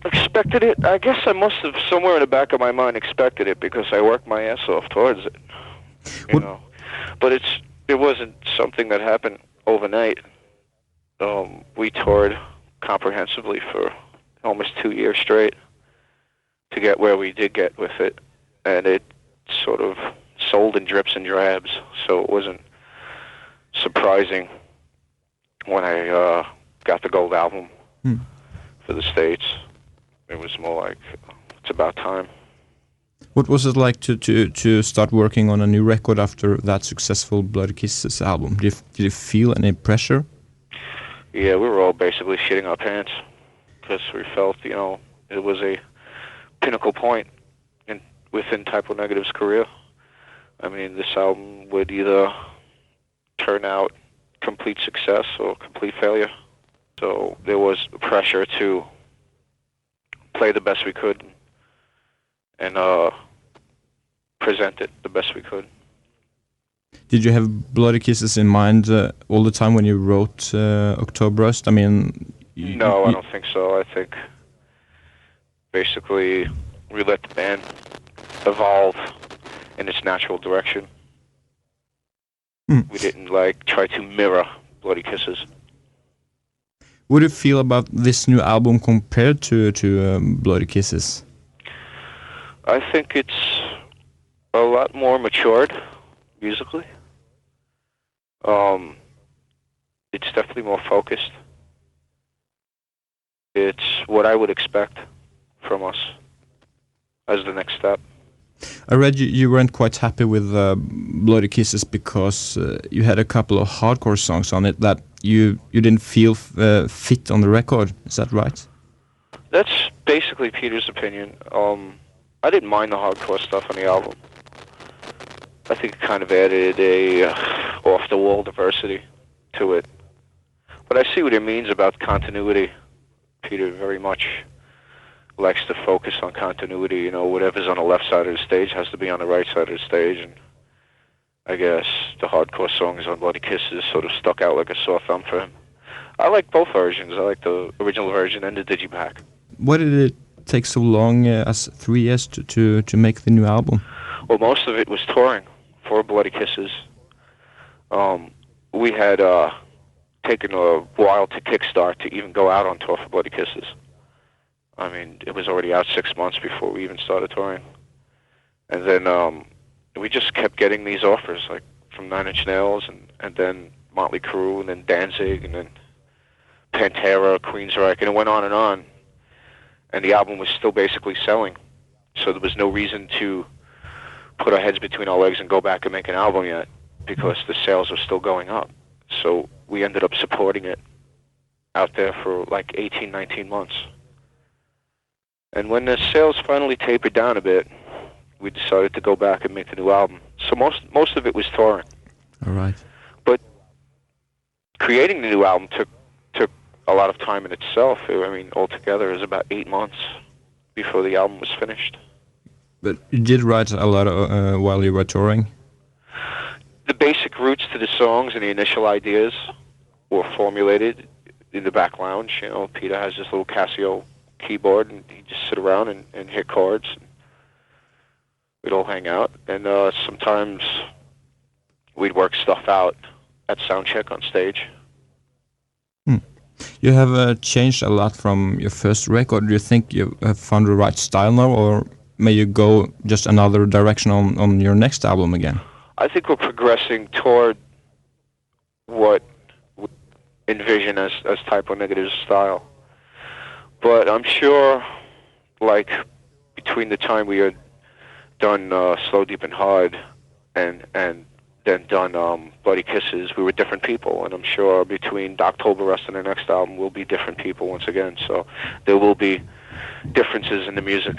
Expected it. I guess I must have, somewhere in the back of my mind, expected it because I worked my ass off towards it, you What? know. But it wasn't something that happened overnight. We toured comprehensively for almost 2 years straight to get where we did get with it, and it sort of sold in drips and drabs, so it wasn't surprising when I got the gold album for the States. It was more like, it's about time. What was it like to start working on a new record after that successful Bloody Kisses album? Did you feel any pressure? Yeah, we were all basically shitting our pants because we felt, it was a pinnacle point within Typo Negative's career. I mean, this album would either turn out complete success or complete failure. So there was pressure to play the best we could and present it the best we could. Did you have Bloody Kisses in mind all the time when you wrote Octoberust? I mean... No, I don't think so. I think basically we let the band evolve in its natural direction. We didn't try to mirror Bloody Kisses. What do you feel about this new album compared to Bloody Kisses? I think it's a lot more matured musically. It's definitely more focused. It's what I would expect from us as the next step. I read you weren't quite happy with Bloody Kisses because you had a couple of hardcore songs on it that you didn't feel fit on the record. Is that right? That's basically Peter's opinion. I didn't mind the hardcore stuff on the album. I think it kind of added a off-the-wall diversity to it. But I see what he means about continuity. Peter very much likes to focus on continuity. Whatever's on the left side of the stage has to be on the right side of the stage. And I guess the hardcore songs on Bloody Kisses sort of stuck out like a sore thumb for him. I like both versions. I like the original version and the digipack. Why did it take so long, as 3 years, to make the new album? Well, most of it was touring for Bloody Kisses. We had taken a while to kickstart to even go out on tour for Bloody Kisses. I mean, it was already out 6 months before we even started touring. And then we just kept getting these offers, like from Nine Inch Nails and then Motley Crue and then Danzig and then Pantera, Queensryche, and it went on. And the album was still basically selling. So there was no reason to put our heads between our legs and go back and make an album yet because the sales were still going up. So we ended up supporting it out there for like 18, 19 months. And when the sales finally tapered down a bit, we decided to go back and make the new album. So most of it was touring. All right. But creating the new album took a lot of time in itself. I mean, altogether, it was about 8 months before the album was finished. But you did write a lot while you were touring? The basic roots to the songs and the initial ideas were formulated in the back lounge. Peter has this little Casio keyboard, and he'd just sit around and hit chords. We'd all hang out, and sometimes we'd work stuff out at soundcheck on stage. You have changed a lot from your first record. Do you think you have found the right style now, or may you go just another direction on your next album again? I think we're progressing toward what we envision as Typo Negative's style. But I'm sure, between the time we had done Slow, Deep, and Hard and then done Bloody Kisses, we were different people. And I'm sure between Octoberust and the next album, we'll be different people once again. So there will be differences in the music.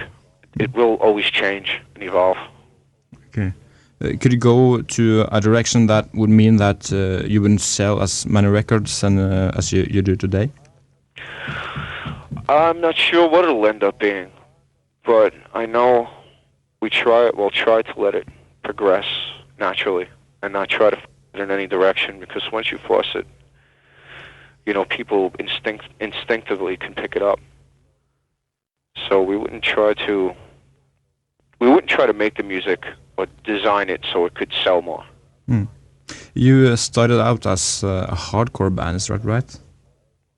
It will always change and evolve. Okay. Could you go to a direction that would mean that you wouldn't sell as many records as you do today? I'm not sure what it'll end up being, but I know we'll try to let it progress naturally and not try to force it in any direction, because once you force it, people instinctively can pick it up. So we wouldn't try to make the music or design it so it could sell more. You started out as a hardcore band, is that right?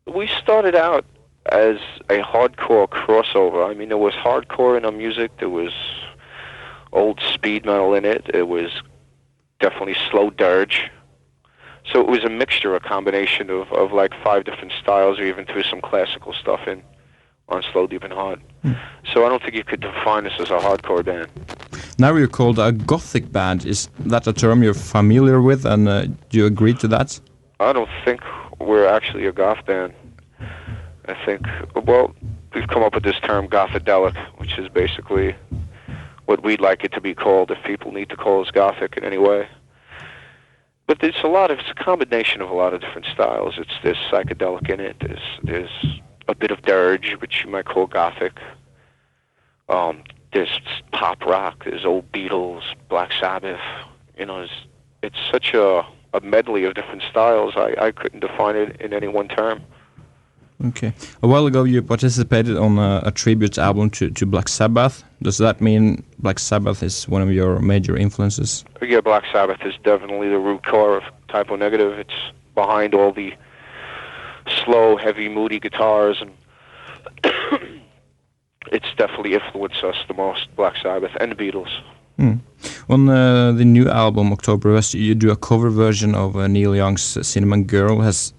We started out as a hardcore crossover. I mean, there was hardcore in our music. There was old speed metal in it. It was definitely slow dirge. So it was a mixture, a combination of like 5 different styles, or even threw some classical stuff in on Slow, Deep, and Hard. So I don't think you could define us as a hardcore band. Now you're called a gothic band. Is that a term you're familiar with, and do you agree to that? I don't think we're actually a goth band. I think, well, we've come up with this term gothadelic, which is basically what we'd like it to be called if people need to call us gothic in any way. But it's a combination of a lot of different styles. There's psychedelic in it. There's a bit of dirge, which you might call gothic. There's pop rock. There's old Beatles, Black Sabbath. You know, it's such a medley of different styles. I couldn't define it in any one term. Okay. A while ago, you participated on a tribute album to Black Sabbath. Does that mean Black Sabbath is one of your major influences? Yeah, Black Sabbath is definitely the root core of Typo Negative. It's behind all the slow, heavy, moody guitars, and it's definitely influenced us the most, Black Sabbath and the Beatles. On the new album, October Rust, you do a cover version of Neil Young's Cinnamon Girl. Has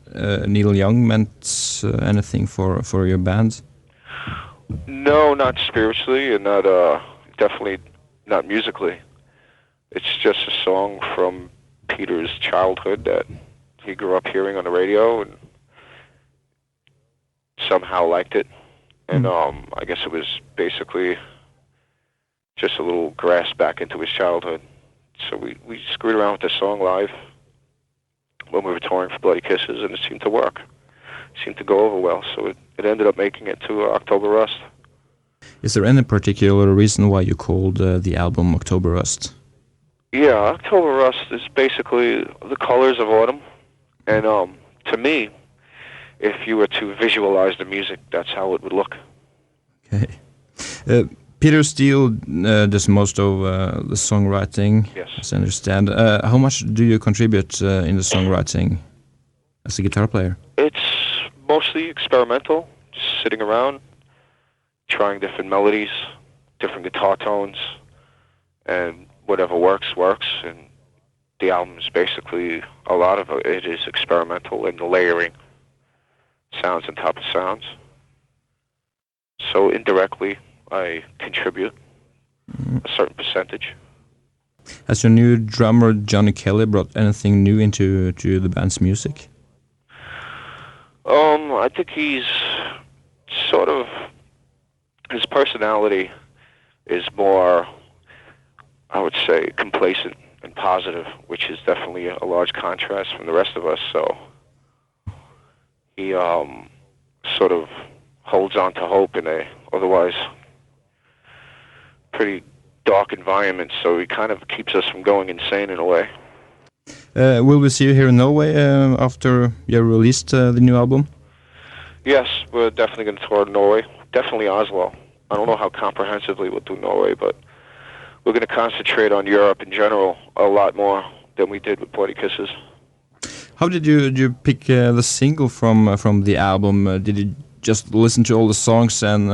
Neil Young meant anything for your band? No, not spiritually, and not definitely not musically. It's just a song from Peter's childhood that he grew up hearing on the radio and somehow liked it. And I guess it was basically just a little grasp back into his childhood. So we screwed around with the song live when we were touring for Bloody Kisses, and it seemed to work. It seemed to go over well, so it ended up making it to October Rust. Is there any particular reason why you called the album October Rust? Yeah, October Rust is basically the colors of autumn. And to me, if you were to visualize the music, that's how it would look. Okay. Peter Steele does most of the songwriting, yes, as I understand. How much do you contribute in the songwriting as a guitar player? It's mostly experimental, just sitting around, trying different melodies, different guitar tones, and whatever works, works. And the album is basically, a lot of it is experimental and layering sounds on top of sounds. So indirectly, I contribute a certain percentage. Has your new drummer Johnny Kelly brought anything new into the band's music? I think he's sort of, his personality is more, I would say, complacent and positive, which is definitely a large contrast from the rest of us. So he sort of holds on to hope in a otherwise pretty dark environment, so he kind of keeps us from going insane in a way. Will we see you here in Norway after you released the new album? Yes, we're definitely going to tour Norway. Definitely Oslo. I don't know how comprehensively we'll do Norway, but we're going to concentrate on Europe in general a lot more than we did with Bloody Kisses. How did you pick the single from the album? Did you just listen to all the songs and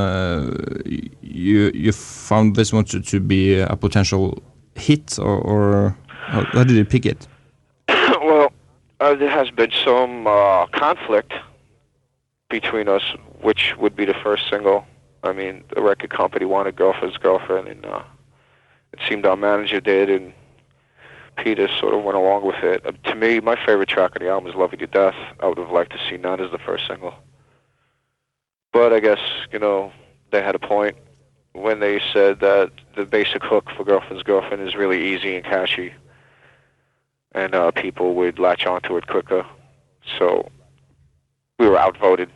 you found this one to be a potential hit, or how did you pick it? Well, there has been some conflict between us, which would be the first single. I mean, the record company wanted Girlfriend's Girlfriend, and it seemed our manager did, and Peter sort of went along with it. To me, my favorite track on the album is Love You to Death. I would have liked to see None as the first single. But I guess, you know, they had a point when they said that the basic hook for Girlfriend's Girlfriend is really easy and catchy, and people would latch onto it quicker. So we were outvoted